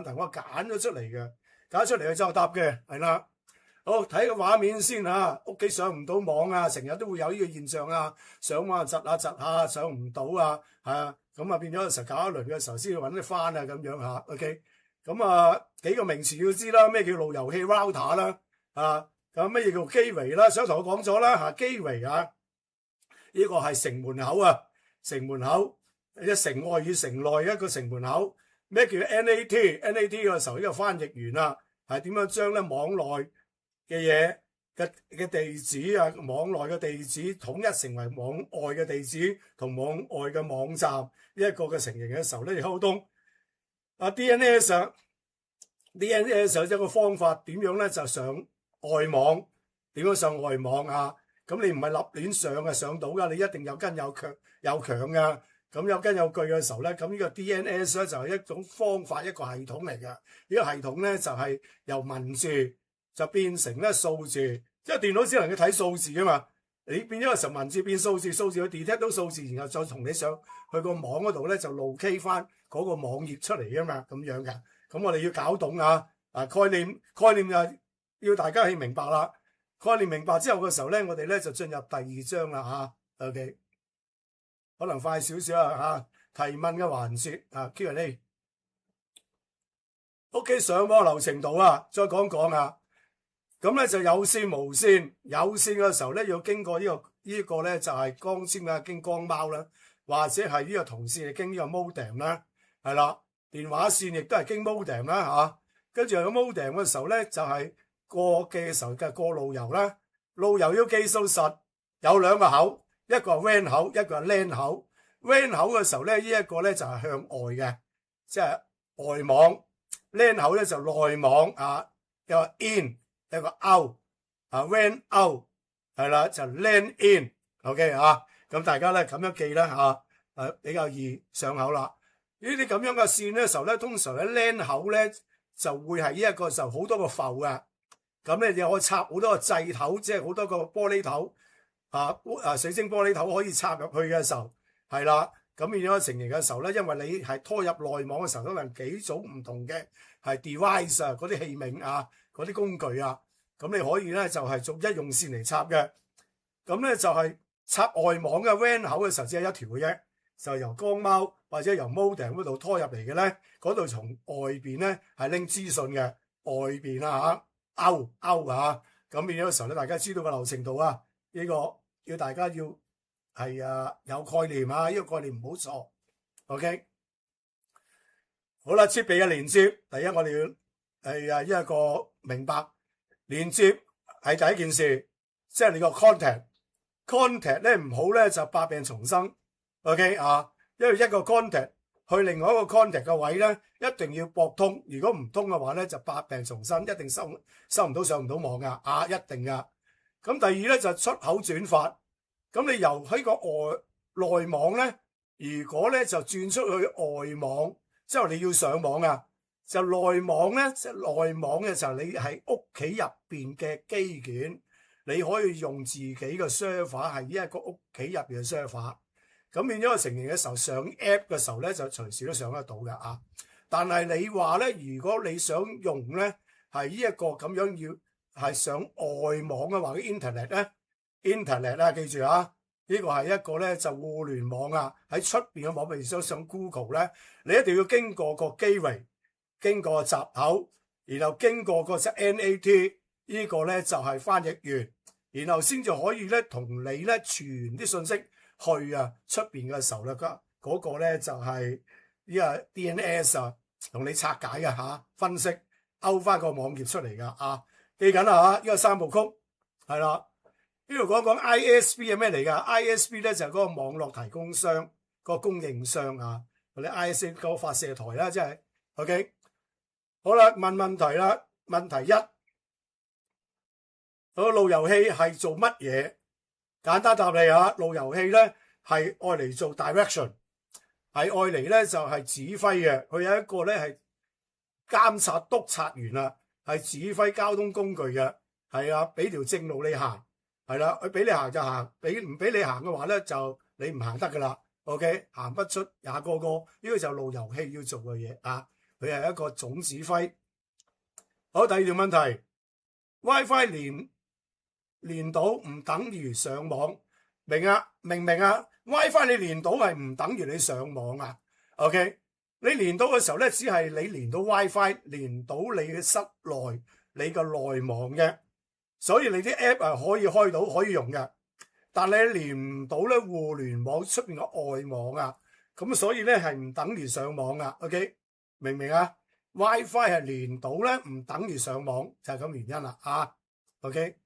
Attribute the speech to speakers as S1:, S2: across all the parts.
S1: 題我揀咗出嚟嘅，揀出嚟就答嘅，係啦。好，睇個畫面先嚇，屋企上唔到網啊，成日都會有呢個現象啊，上網窒下窒下上唔到啊，係啊，咁啊變咗有時候搞一輪嘅時候先要揾得翻啊咁樣嚇。OK，咁啊幾個名詞要知啦，咩叫路由器 router 啦，啊咁乜嘢叫 gateway 啦？上堂我講咗啦嚇，gateway 啊，呢個係城門口啊，城門口，一城外與城內一個城門口。咩叫 NAT？NAT 嘅時候呢個翻譯員啊，係點樣將咧網內嘅嘢嘅地址啊，網內嘅地址統一成為網外嘅地址同網外嘅網站呢一個嘅情形嘅時候咧，溝通。DNS 有一個方法點樣咧就上外網，點樣上外網啊？咁你唔係立亂上啊，上到噶，你一定有根有強噶。咁有根有據嘅時候咧，咁呢個 DNS 咧就係一種方法，一個系統嚟嘅。呢個系統咧就係由文字就變成咧數字，即係電腦只能夠睇數字噶嘛。你變咗嘅時候文字變數字，數字去 detect 到數字，然後再同你上去個網嗰度咧就locate翻嗰個網頁出嚟噶嘛，咁樣嘅。咁我哋要搞懂啊，概念就要大家去明白啦。概念明白之後嘅時候咧，我哋咧就進入第二章啦嚇。OK。可能快少少啊嚇，提問嘅環節啊 Q&A。OK， 上網流程度啊，再講講啊。咁咧就有線無線，有線嘅時候咧要經過呢個咧就係光纖啊，經光貓啦，或者係呢個銅線係經呢個 modem 啦，係啦。電話線亦都係經 modem 啦嚇。跟住有 modem 嘅時候咧就係過嘅時候嘅過路由啦，路由要記數實，有兩個口。一個係 WAN 口，一個係 LAN 口。WAN 口嘅時候咧，呢一個咧就係向外嘅，即係外網。LAN 口咧就內網啊，有個 in，有個 out，WAN out 係啦，就 LAN in。OK 啊，咁大家咧咁樣記啦嚇，比較易上口啦。呢啲咁樣嘅線咧時候咧，通常喺 LAN 口咧就會係呢一個時候好多個埠嘅，咁咧你可以插好多個掣頭，即係好多個玻璃頭。水晶玻璃頭可以插入去嘅時候，係啦，咁變咗成型嘅時候咧，因為你係拖入內網嘅時候，可能幾種唔同嘅係 device 啊，嗰啲器皿啊，嗰啲工具啊，咁你可以咧就係逐一用線嚟插嘅。咁咧就係插外網嘅 WAN 口嘅時候只係一條嘅啫，就由光貓或者由 modem 嗰度拖入嚟嘅咧，嗰度從外邊咧係拎資訊嘅，外邊啊嚇，勾啊，咁變咗嘅時候咧，大家知道個流程度啊，呢個。要大家要係有概念啊，呢個概念唔好錯。OK， 好啦，設備嘅連接，第一我哋要係一個明白連接係第一件事，即係你個 contact 咧唔好咧就百病叢生。OK 啊，因為一個 contact 去另外一個 contact 嘅位咧，一定要駁通。如果唔通嘅話咧，就百病叢生，一定收唔到上唔到網噶一定噶。咁第二咧就出口轉發，咁你由喺個內網咧，如果咧就轉出去外網，之後你要上網啊，就內網咧，即係內網嘅時候，你喺屋企入邊嘅機件，你可以用自己嘅 server 係呢一個屋企入邊嘅 server，咁變咗個成型嘅時候上 app 嘅時候咧，就隨時都上得到嘅啊。但係你話咧，如果你想用咧，係呢一個咁樣要。係上外網嘅話，啲 internet 啦，記住啊，呢個係一個咧就互聯網啊，喺出邊嘅網，譬如上 Google 咧，你一定要經過個 gateway，經過閘口，然後經過個 NAT，呢個咧就係翻譯員，然後先至可以咧同你咧傳啲信息去出邊嘅時候咧，嗰個咧就係呢個 DNS 啊，同你拆解啊分析勾翻個網頁出嚟噶記緊啦呢個三部曲係啦。呢度講講 ISP 係咩嚟㗎？ ISP 咧就係嗰個網絡提供商，嗰個供應商或者 ISP 嗰個發射台啦，即係 OK。好啦，問問題啦。問題一，個路由器係做乜嘢？簡單答你路由器咧係愛嚟做 direction， 係愛嚟咧就係指揮嘅。佢有一個咧係監察督察員係指揮交通工具嘅，係俾條正路你行，係啦，佢俾你行就行，唔俾你行嘅話咧就你唔行得噶啦。OK， 行不出也個個，呢個就路由器要做嘅嘢佢係一個總指揮。好，第二條問題 ，WiFi 連到唔等於上網，明唔明啊 ？WiFi 你連到係唔等於你上網啊 ？OK， 你連到嘅時候咧，只係你連到 WiFi， 連到你嘅室內你個內網嘅，所以你啲 app 係可以開到可以用嘅，但你連唔到咧互聯網出邊嘅外網啊，咁所以咧係唔等於上網啊。OK， 明唔明啊 ？WiFi 係連到咧唔等於上網，就係咁原因啦。OK。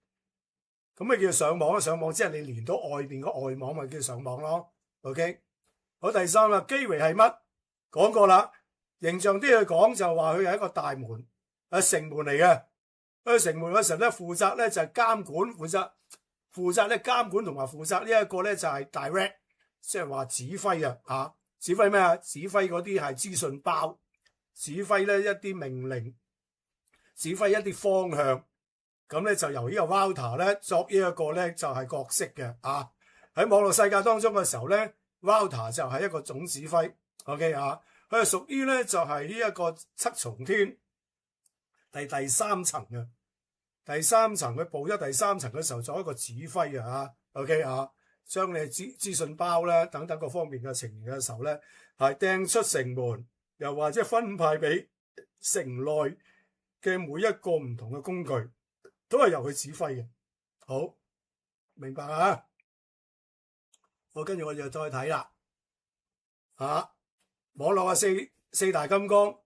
S1: 咁咪叫上網啊？上網即係你連到外邊個外網咪叫上網咯。OK， 好，第三啦，基圍係乜？講過啦，形象啲去講就話佢係一個大門，城門嚟嘅。佢城門嗰時候咧，負責咧就係監管，負責咧監管同埋負責呢一個咧就係 direct， 即係話指揮啊。指揮咩啊？指揮嗰啲係資訊包，指揮咧一啲命令，指揮一啲方向。咁咧就由呢個 router 咧作呢一個咧就係角色嘅喺網絡世界當中嘅時候咧 ，router 就係一個總指揮 ，OK 佢係屬於咧就係呢一個七重天第三層嘅，第三層佢佈咗第三層嘅時候作一個指揮OK 將你資訊包咧等等各方面嘅成員嘅時候咧係掟出城門，又或者分派俾城內嘅每一個唔同嘅工具。都係由佢指揮嘅，好明白啊？好，跟住我就再睇啦。網絡四大金剛，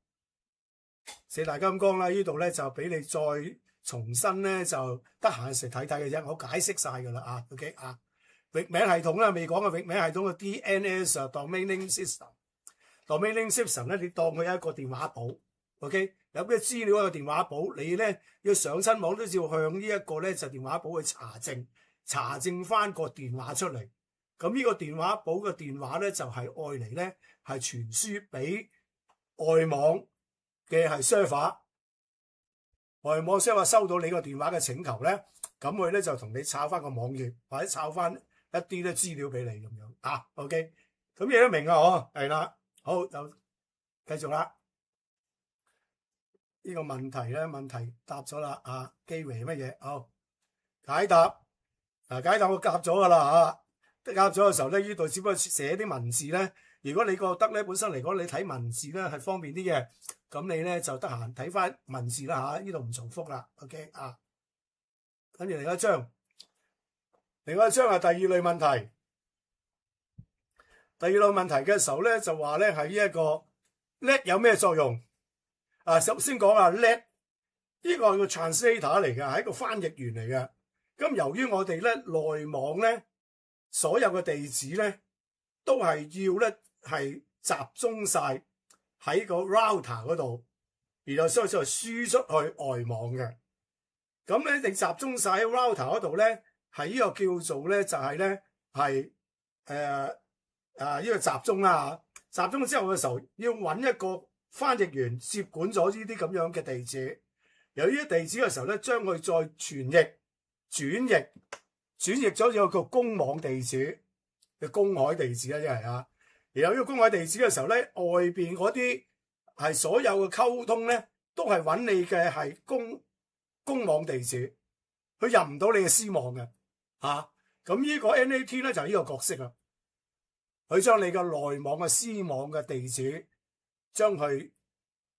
S1: 四大金剛啦，呢度咧就俾你再重新咧就得閒時睇睇嘅啫，我解釋晒噶啦OK 域名系統啦，未講嘅域名系統嘅 DNS Domain Name System，Domain Name System 咧，你當佢一個電話簿 ，OK。有咩資料喺個電話簿，你咧要上親網都要向呢一個咧就電話簿去查證翻個電話出嚟。咁呢個電話簿嘅電話咧就係愛嚟咧係傳輸俾外網嘅係 server， 外網 server 收到你個電話嘅請求咧，咁佢咧就同你抄翻個網頁或者抄翻一啲咧資料俾你咁樣OK， 咁你都明啊？係啦，好就繼續啦。呢個問題答咗啦基圍乜嘢？好，解答解答我答咗噶啦答咗嘅時候咧，呢度只不過寫啲文字咧。如果你覺得咧本身嚟講你睇文字咧係方便啲嘅，咁你咧就得閒睇翻文字啦呢度唔重複啦。OK 跟住另一張係第二類問題。第二類問題嘅時候咧就話咧係呢一個 net 有咩作用？首先講net 呢個係個 translator 嚟嘅，係一個翻譯員嚟嘅。咁由於我哋咧內網咧所有嘅地址咧都係要咧係集中晒喺個 router 嗰度，然後所以就輸出去外網嘅。咁咧你集中晒喺 router 嗰度咧，係呢個叫做咧就係咧係呢個集中啦集中之後嘅時候要揾一個翻譯員接管咗呢啲咁樣嘅地址，由於地址嘅時候咧，將佢再轉譯咗有個公網地址嘅公海地址啦，即係然後呢個公海地址嘅時候咧，外邊嗰啲係所有嘅溝通咧，都係揾你嘅係公網地址，佢入唔到你嘅私網嘅咁呢個 NAT 咧就係呢個角色啦，佢將你嘅內網嘅私網嘅地址，將佢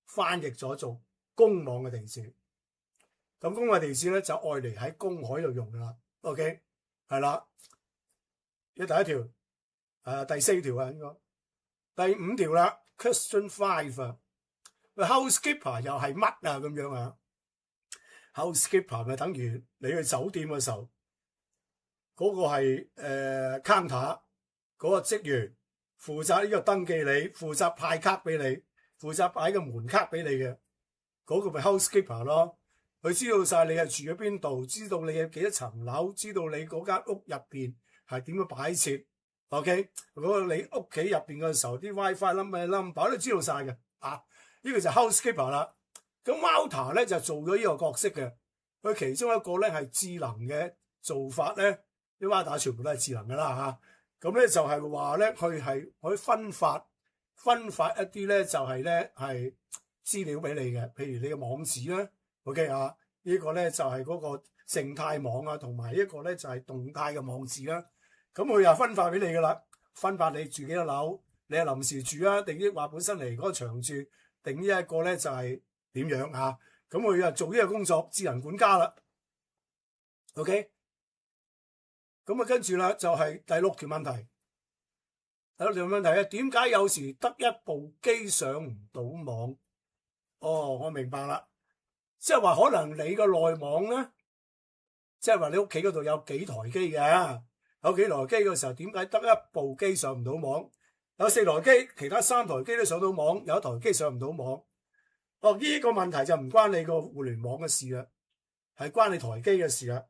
S1: 翻譯咗做公網嘅地址，咁公網地址咧就愛嚟喺公海度用噶啦。OK 係啦，呢第一條第四條應該第五條啦。Question 5housekeeper 又係乜咁樣housekeeper 咪等於你去酒店嘅時候嗰個係counter 嗰個職員，負責呢個登記你，負責派卡俾你，負責擺個門卡俾你嘅嗰個咪 housekeeper 咯。佢知道晒你係住喺邊度，知道你有幾多層樓，知道你嗰間屋入邊係點樣擺設。OK， 嗰個你屋企入邊嘅時候啲 WiFi number 都知道晒嘅呢個就 housekeeper 啦。咁 router 咧就做咗呢個角色嘅，佢其中一個咧係智能嘅做法咧，啲 router 全部都係智能噶啦咁咧就係話咧佢係可以分發一啲咧就係咧係資料俾你嘅，譬如你嘅網址啦 ，OK 啊，呢個咧就係嗰個靜態網啊，同埋一個咧就係動態嘅網址啦。咁佢又分發俾你噶啦，分發你住幾多樓，你係臨時住啊，定抑或本身嚟嗰個長住，定呢一個咧就係點樣啊？咁佢又做呢個工作，智能管家啦。OK， 咁啊跟住啦就係第六條問題。第六條問題啊，點解有時得一部機上唔到網？哦，我明白啦，即係話可能你個內網咧，即係話你屋企嗰度有幾台機嘅，有幾台機嘅時候，點解得一部機上唔到網？有4台機，其他3台機都上到網，有一台機上唔到網。哦，呢個問題就唔關你個互聯網嘅事啦，係關你台機嘅事啦。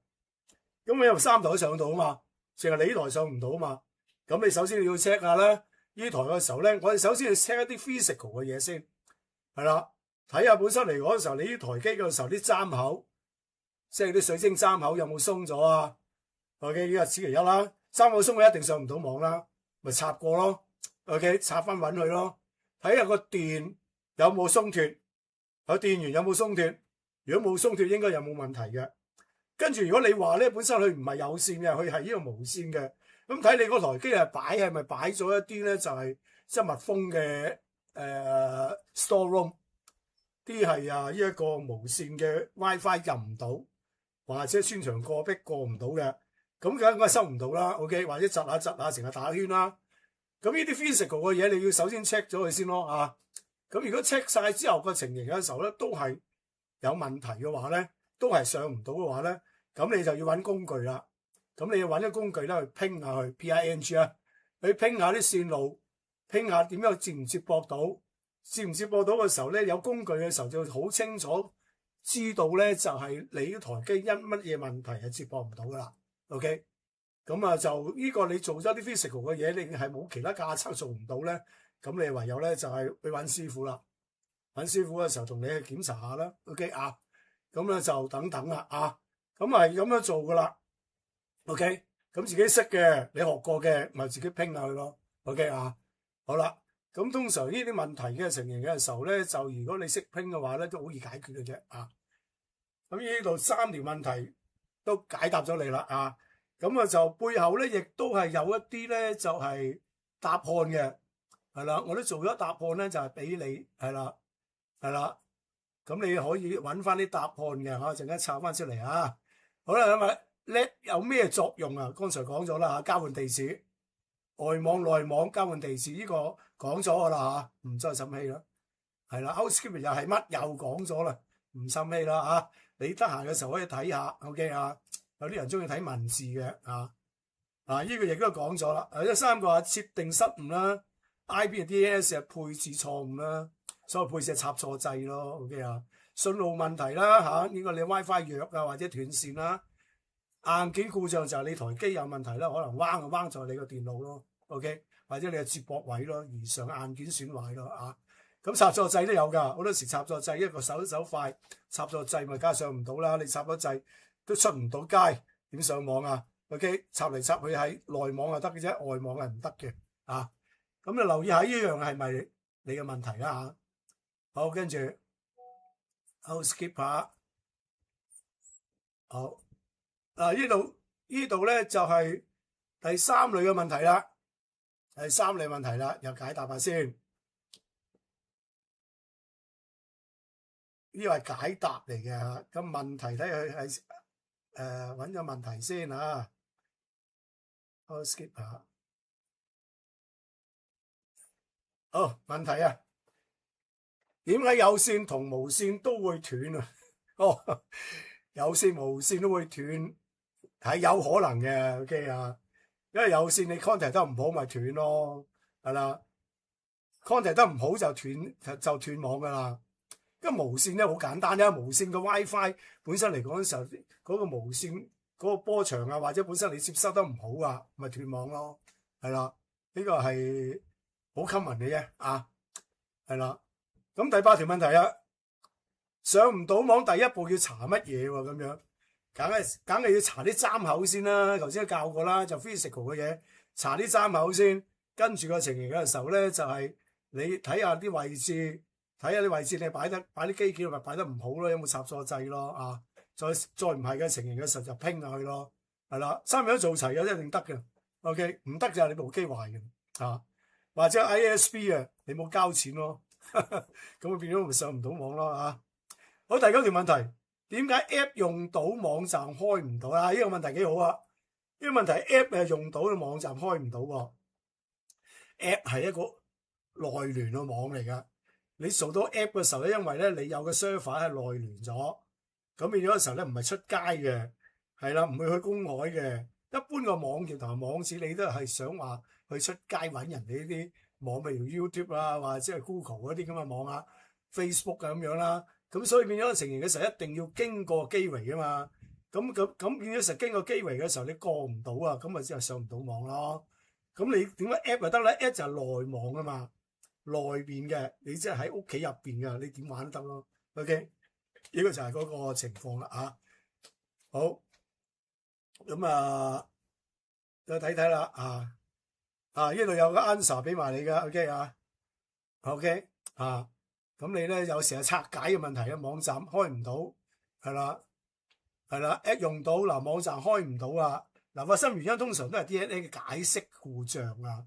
S1: 咁你有3台都上到啊嘛，淨係你呢台上唔到啊嘛。咁你首先你要 check 下咧，呢台嘅時候咧，我哋首先要 check 一啲 physical 嘅嘢先，係啦，睇下本身嚟講嘅時候，你呢台機嘅時候啲針口，即係啲水晶針口有冇鬆咗啊 ？OK， 呢個此其一啦，針口鬆嘅一定上唔到網啦，咪插過咯 ，OK， 插翻穩佢咯，睇下個電有冇鬆脱，個電源有冇鬆脱，如果冇鬆脱，應該有冇問題嘅。跟住如果你話咧，本身佢唔係有線嘅，佢係呢個無線嘅。咁睇你嗰台機係咪擺咗一啲咧，就係即係密封嘅store room，啲係呢一個無線嘅 WiFi 入唔到，或者穿牆過壁過唔到嘅，咁梗係收唔到啦。OK， 或者窒下成日打圈啦。咁呢啲 physical 嘅嘢，你要首先 check 咗佢先咯啊。咁如果 check 晒之後個情形嘅時候咧，都係有問題嘅話咧，都係上唔到嘅話咧，咁你就要揾工具啦。咁你要揾個工具咧去拼下去 PING 啊，去拼下啲線路，拼下點樣接唔接駁到，接唔接駁到嘅時候咧，有工具嘅時候就好清楚知道咧，就係你呢台機因乜嘢問題係接駁唔到噶啦。OK， 咁啊就呢個你做咗啲 physical 嘅嘢，你係冇其他架測做唔到咧，咁你唯有咧就係去揾師傅啦。揾師傅嘅時候同你去檢查下啦。OK 啊，咁咧就等等啦啊，咁係咁樣做噶啦。OK， 咁自己識嘅，你學過嘅，咪自己拼下去咯。OK 啊，好啦，咁通常呢啲問題嘅情形嘅時候咧，就如果你識拼嘅話咧，都好易解決嘅啫啊。咁呢度3條問題都解答咗你啦啊。咁啊就背後咧，亦都係有一啲咧，就係答案嘅，係啦，我都做咗答案咧，就係俾你係啦，咁你可以揾翻啲答案嘅嚇，陣間抄翻出嚟啊。好啦，咁啊。叻有咩作用啊？剛才講咗啦嚇，交換地址，外網內網交換地址呢個講咗噶啦嚇，唔再審氣啦。係啦 ，housekeeping 又係乜又講咗啦，唔審氣啦嚇。你得閒嘅時候可以睇下 ，OK 啊？有啲人中意睇文字嘅啊，呢個亦都講咗啦。第3個設定失誤啦 ，IPDNS 係配置錯誤啦，所謂配置係插錯掣咯 ，OK 啊？信號問題啦嚇，呢個你 WiFi 弱啊或者斷線啦。硬件故障就係你台機有問題啦，可能彎咗你個電腦咯 ，OK， 或者你嘅接駁位咯，而上硬件損壞咯啊。咁插錯掣都有㗎，好多時插錯掣一個手快，插錯掣咪加上唔到啦。你插咗掣都出唔到街，點上網啊 ？OK， 插嚟插去喺內網係得嘅啫，外網係唔得嘅啊。咁你留意下呢樣係咪你嘅問題啦嚇。好，跟住好 skip 下，好。呢度咧就係第3類嘅問題啦，第3類問題啦，又解答下先。呢個係解答嚟嘅嚇，咁問題睇佢係揾咗問題先嚇。我 skip 下。好，問題啊，點解有線同無線都會斷啊？哦，有線無線都會斷。係有可能嘅 ，OK 啊，因為有線你 contact 得唔好咪斷咯，係啦 ，contact 得唔好就斷網噶啦。咁無線咧好簡單啫，無線嘅 WiFi 本身嚟講嘅時候，嗰個無線嗰個波長啊，或者本身你接收得唔好啊，咪斷網咯，係啦，呢個係好 common 嘅啫啊，係啦。咁第8條問題啊，上唔到網第一步要查乜嘢喎？咁樣？梗係要查啲針口先啦，頭先都教過啦，就 physical 嘅嘢，查啲針口先，跟住個情形嘅時候咧，就係你睇下啲位置，睇下啲位置你擺啲機件咪擺得唔好咯，有冇插錯掣咯啊？再唔係嘅情形嘅時候就拼下去咯，係啦，三樣都做齊嘅一定得嘅。OK， 唔得就係你部機壞嘅啊，或者 ISP 啊，你冇交錢咯，咁變咗咪上唔到網咯啊。好，第9條問題，點解 App 用到網站開唔到啊？呢個問題幾好啊！呢個問題 App 係用到嘅網站開唔到喎。App 係一個內聯嘅網嚟㗎。你做到 App 嘅時候咧，因為咧你有個 server 係內聯咗，咁變咗嘅時候咧唔係出街嘅，係啦，唔會去公海嘅。一般個網頁同埋網址你都係想話去出街揾人哋呢啲網，譬如 YouTube 啊，或者係 Google 嗰啲咁嘅網啊、Facebook 啊咁樣啦。咁所以變咗成形嘅時候一定要經過機圍㗎嘛。咁變咗實經過機圍嘅時候你過唔到啊，咁咪即係上唔到網咯。咁你點解 App 就得咧 ？App 就係內網啊嘛，內邊嘅你即係喺屋企入邊嘅，你點玩都得咯。OK， 呢個就係嗰個情況啦啊。好，咁再睇睇啦啊，呢度有個 answer 俾埋你㗎。OK 啊，咁你咧有時係拆解嘅問題嘅，網站開唔到，係啦 App 用到嗱，網站開唔到啊。嗱，發生原因通常都係 DNS 嘅解釋故障啊。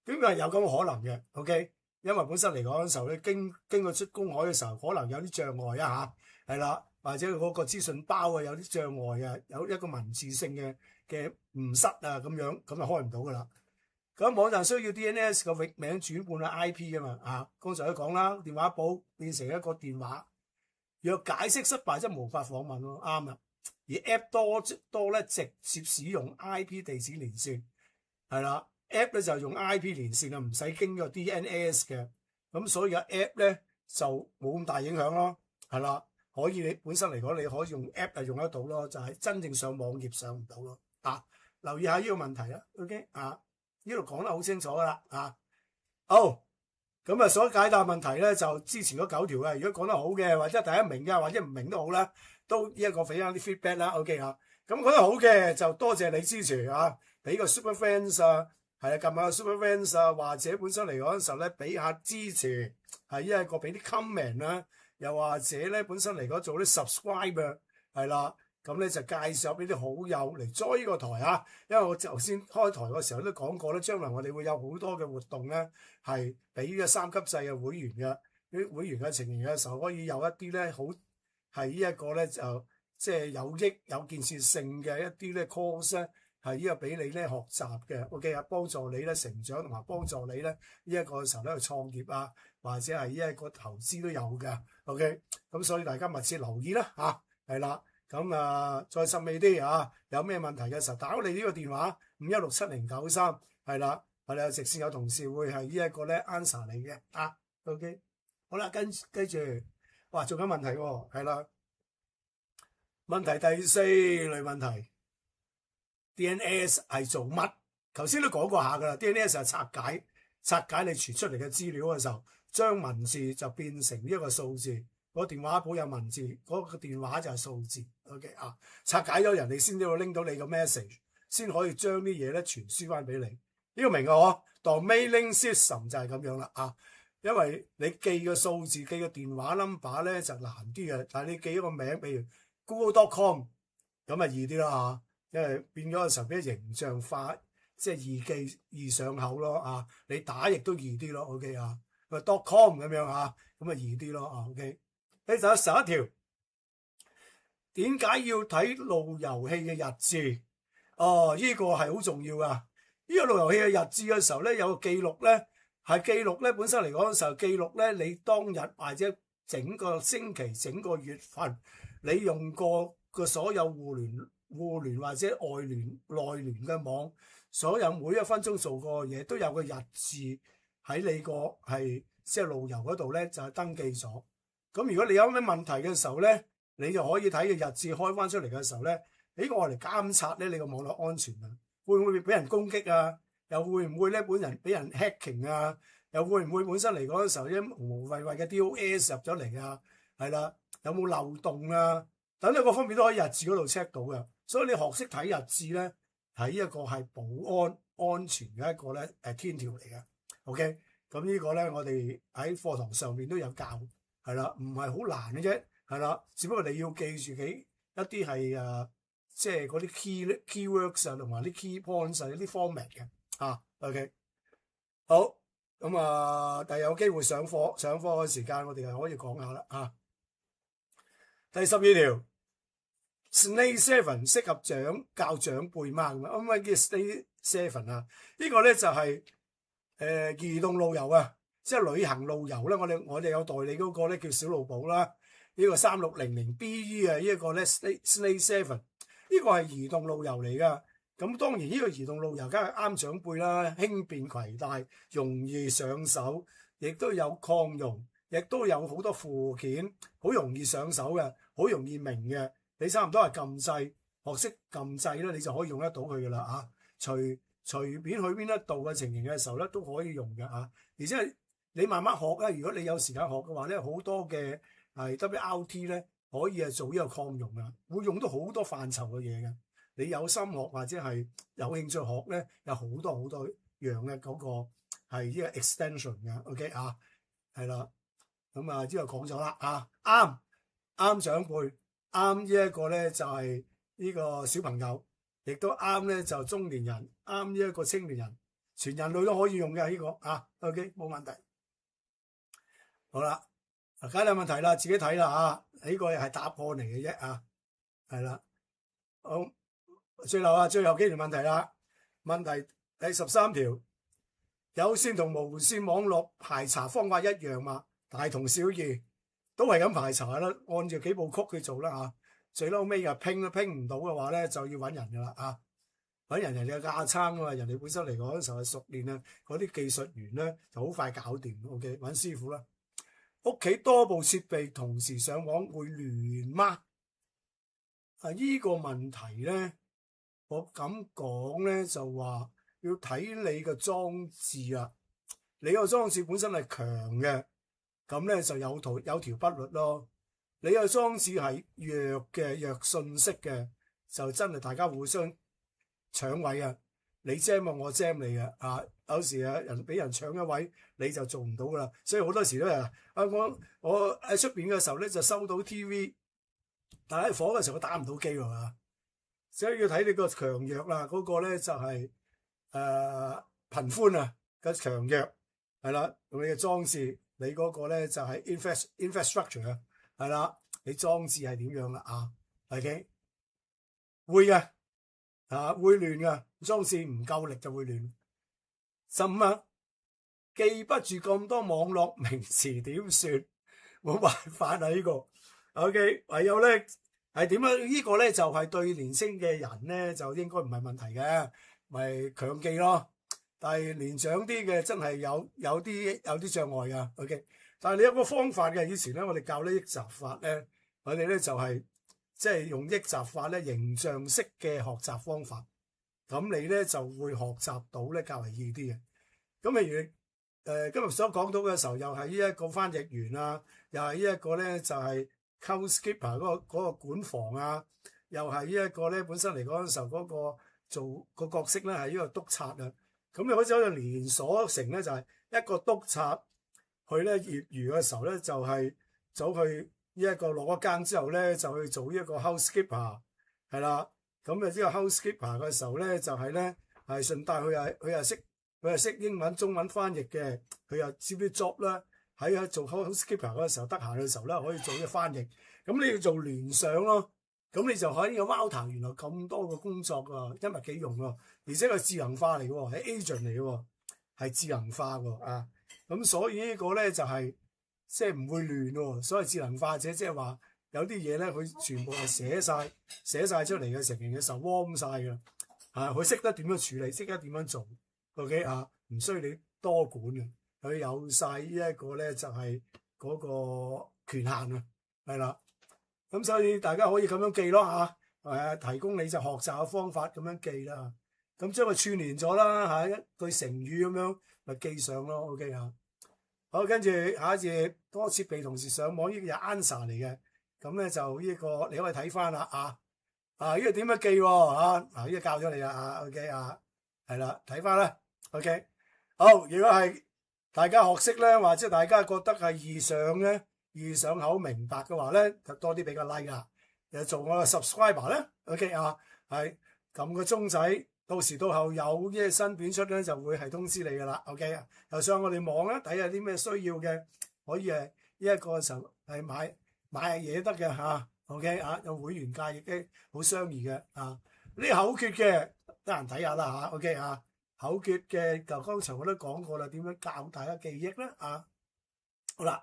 S1: 點解有咁嘅可能嘅 ？OK， 因為本身嚟講嘅時候咧，經過出公海嘅時候，可能有啲障礙啊嚇，係啦，或者嗰個資訊包啊有啲障礙啊，有一個文字性嘅誤失啊咁樣，咁就開唔到噶啦。咁網站需要 DNS 個域名轉換去 IP 噶嘛啊，剛才都講啦，電話簿變成一個電話，若解釋失敗，即係無法訪問咯，啱啦。而 App 多咧直接使用 IP 地址連線，係啦 ，App 咧就用 IP 連線啊，唔使經過 DNS 嘅，咁所以個 App 咧就冇咁大影響咯，係啦，可以你本身嚟講你可以用 App 係用得到咯，就係真正上網頁上唔到咯，啊，留意下呢個問題啦 ，OK 啊，呢度講得好清楚噶啦，啊，好。咁所解答問題咧就之前嗰9條嘅，如果講得好嘅，或者大家明嘅，或者唔明都好啦，都呢一個俾翻啲 feedback 啦 ，OK 啊。咁講得好嘅就多謝你支持啊，俾個 super fans 啊，係啊，撳下 super fans 啊，或者本身嚟講嘅時候咧俾下支持，係一個俾啲 comment 啦，又或者咧本身嚟講做啲 subscribe 係啦。咁咧就介紹俾啲好友嚟 join 呢個台啊，因為我頭先開台嗰時候都講過咧，將來我哋會有好多嘅活動咧，係俾呢個3級制嘅會員嘅啲會員嘅情形嘅時候，可以有一啲咧好係呢一個咧就即係有益有建設性嘅一啲咧 course 咧，係呢個俾你咧學習嘅 ，OK 啊，幫助你咧成長同埋幫助你咧呢一個時候咧去創業啊，或者係呢一個投資都有嘅 ，OK， 咁所以大家密切留意啦嚇，係啦。咁再深味啲啊！有咩問題嘅時候，打我哋呢個電話51670993，係啦，我哋有直線有同事會係呢一個咧 answer 你嘅啊。OK， 好啦，跟住，哇，仲有問題喎，係啦，問題第4類問題 ，DNS 係做乜？頭先都講過下㗎啦 ，DNS 係拆解你傳出嚟嘅資料嘅時候，將文字就變成一個數字。個電話簿有文字，嗰個電話就係數字 ，OK 啊？拆解咗人哋先至會拎到你個 message，先可以將啲嘢咧傳輸翻俾你。呢個明嘅嗬？當 mailing system 就係咁樣啦啊！因為你記個數字、記個電話 number 咧就難啲嘅，但係你記一個名，譬如 google.com 咁啊易啲啦嚇，因為變咗嘅時候比較形象化，即係易記易上口咯啊！你打亦都易啲咯 ，OK 啊？個 .com 咁樣嚇，咁啊易啲咯啊 ，OK。呢就11條，點解要睇路由器嘅日誌？哦，呢個係好重要噶。呢個路由器嘅日誌嘅時候咧，有個記錄咧，係記錄咧本身嚟講嘅時候，記錄咧你當日或者整個星期、整個月份你用過嘅所有互聯或者外聯、內聯嘅網，所有每一分鐘做過嘅嘢都有個日誌喺你個係即係路由嗰度咧就係登記咗。咁如果你有咩問題嘅時候咧，你就可以睇個日誌開翻出嚟嘅時候咧，呢個我嚟監察咧你個網絡安全啊，會唔會俾人攻擊啊？又會唔會咧本人俾人 hacking 啊？又會唔會本身嚟講嘅時候啲無謂嘅 DOS 入咗嚟啊？係啦，有冇漏洞啊？等等各方面都可以日誌嗰度 check 到嘅。所以你學識睇日誌咧，係一個係保安全嘅一個咧天條嚟嘅。OK。咁呢個咧，我哋喺課堂上面都有教，係啦，唔係好難嘅啫，係啦，只不過你要記住一啲係即係嗰啲 keywords 啊，同埋啲 key points 啊，啲 format 嘅OK， 好，咁第日有機會上課嘅時間，我哋就可以講下啦第12條 Slide 7適合教長輩嗎？咁乜叫 Slide 7啊？呢個咧就係移動路由啊，即係旅行路由咧。我哋有代理嗰個咧叫小路寶啦，呢個3600 BE 啊，呢一個咧 Slide 7呢個係移動路由嚟噶。咁當然呢個移動路由梗係啱長輩啦，輕便攜帶，容易上手，亦都有抗溶，亦都有好多附件，好容易上手嘅，好容易明嘅。你差唔多係撳掣，學識撳掣咧，你就可以用得到佢噶啦隨便去邊一度嘅情形嘅時候咧，都可以用嘅而且係你慢慢學咧，如果你有時間學嘅話咧，好多嘅係 WRT 咧可以係做呢個抗溶啊，會用到好多範疇嘅嘢嘅。你有心學或者係有興趣學咧，有好多樣嘅嗰個係呢個 extension 嘅 OK 係啦。咁呢個講咗啦啱長輩，啱呢一個咧就係呢個小朋友，亦都啱咧就中年人，啱呢一個青年人，全人類都可以用嘅呢個OK 冇問題。好啦，解答問題啦，自己睇啦呢個係答案嚟嘅啫係啦。好，最後幾條問題啦。問題第13條，有線同無線網絡排查方法一樣嘛？大同小異，都係咁排查啦，按照幾部曲去做啦最嬲尾嘅拼唔到嘅話咧，就要揾人噶啦揾人哋嘅架撐啊嘛，人哋本身嚟講嗰時候係熟練啊，嗰啲技術員咧就好快搞掂。OK， 揾師傅啦。屋企多部設備同時上網會亂嗎？呢個問題咧，我咁講咧就話要睇你個裝置啊。你個裝置本身係強嘅，咁咧就有條不律咯。你個裝置係弱嘅，弱信息嘅，就真係大家互相搶位啊！你 jam 我 jam 你嘅有時人俾人搶一位，你就做唔到噶啦。所以好多時都係我喺出邊嘅時候咧，就收到 TV， 但係喺房嘅時候我打唔到機喎所以要睇你個強弱啦。嗰個咧就係頻寬嘅強弱係啦，用你嘅裝置，你嗰個咧就係 infrastructure 係啦，你裝置係點樣啦OK 會嘅會亂嘅，裝置唔夠力就會亂。15記不住咁多網絡名詞點算？冇辦法呢個 OK， 唯有咧係點樣？呢個咧就係對年輕嘅人咧就應該唔係問題嘅，咪強記咯。但係年長啲嘅真係有啲障礙噶 OK。但係你有個方法嘅，以前咧我哋教呢憶習法咧，我哋咧就係即係用憶習法咧形象式嘅學習方法，咁你咧就會學習到咧較為易啲嘅。咁譬如今日所講到嘅時候，又係呢一個翻譯員又係呢一個咧就係 housekeeper 嗰個管房又係呢一個咧本身嚟講嘅時候嗰個做個角色咧係呢個督察咁你好似好似連鎖成咧就係一個督察。佢咧業餘嘅時候咧就係走去呢一個落咗更之後咧就去做呢一個 housekeeper 係啦。咁呢個 housekeeper 嘅時候咧就係咧係順帶佢又識英文中文翻譯嘅，佢又接啲 job 啦。喺做 housekeeper 嗰個時候得閒嘅時候咧可以做啲翻譯。咁你要做聯想咯，咁你就喺呢個 Wowter 原來咁多個工作一物幾用而且係智能化嚟嘅，係 agent 嚟嘅，係智能化喎咁所以呢個咧就係即係唔會亂喎。所謂智能化者即係話有啲嘢咧，佢全部係寫晒出嚟嘅情形嘅時候 warm 晒㗎佢識得點樣處理，識得點樣做 OK 唔需要你多管嘅，佢有晒呢一個咧就係嗰個權限係啦。咁所以大家可以咁樣記咯提供你就學習嘅方法咁樣記啦。咁將佢串連咗啦一句成語咁樣咪記上咯 OK 好，跟住下一節多設備同時上網，呢個係 answer 嚟嘅。咁咧就呢個你可以睇翻啦呢個點樣記呢個教咗你啦OK 係啦，睇翻啦 OK 好。如果係大家學識咧，或者大家覺得係易上口明白嘅話咧，就多啲俾個 like 啊，又做我嘅 subscriber 咧 ，OK 啊，係撳個鐘仔，到時到後有啲新片出咧，就會係通知你噶啦 ，OK 啊，又上我哋網啦，睇下啲咩需要嘅，可以呢一個時候係買下嘢得嘅嚇。OK 啊，有會員價亦都好相宜嘅啊！呢口訣嘅得閒睇下啦嚇。OK 啊，口訣嘅就剛才我都講過啦，點樣教大家記憶咧啊？好啦，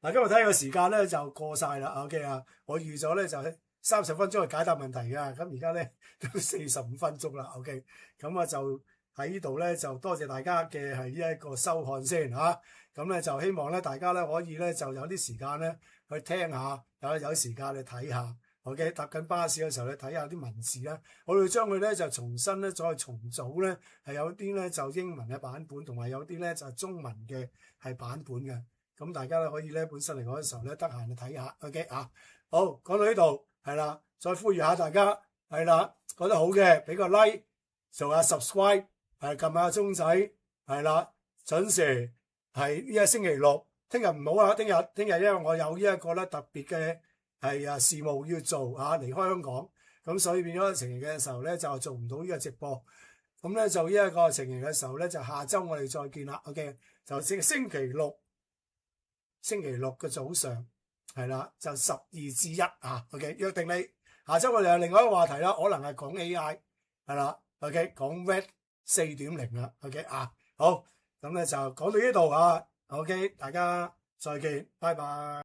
S1: 嗱今日睇個時間咧就過晒啦。OK 啊，我預咗咧就30分鐘去解答問題嘅，咁而家咧都45分鐘啦。OK，咁啊就喺呢度咧就多謝大家嘅係呢一個收看先嚇。咁咧就希望咧大家咧可以咧就有啲時間咧去聽下，有時間去睇下。OK，搭緊巴士嘅時候咧睇下啲文字啦，我哋將佢咧就重新咧再重組咧，係有啲咧就英文嘅版本，同埋有啲咧就係中文嘅係版本嘅。咁大家咧可以咧本身嚟講嘅時候咧得閒去睇下。OK 啊，好，講到呢度係啦，再呼籲下大家係啦，覺得好嘅俾個 like， 做下 subscribe， 撳下鐘仔係啦，準時係呢個星期六。聽日唔好啊！聽日因為我有呢一個咧特別嘅事務要做嚇，離開香港，咁所以變咗情形嘅時候咧就做唔到呢個直播。咁咧就呢一個情形嘅時候咧就下週我哋再見啦。OK， 就星期六嘅早上係啦，就12至1啊。OK， 約定你下週我哋有另外一個話題啦，可能係講 AI 係啦。OK， 講 Web 4.0啦。OK 啊，好，咁咧就講到呢度啊。OK， 大家再見，拜拜。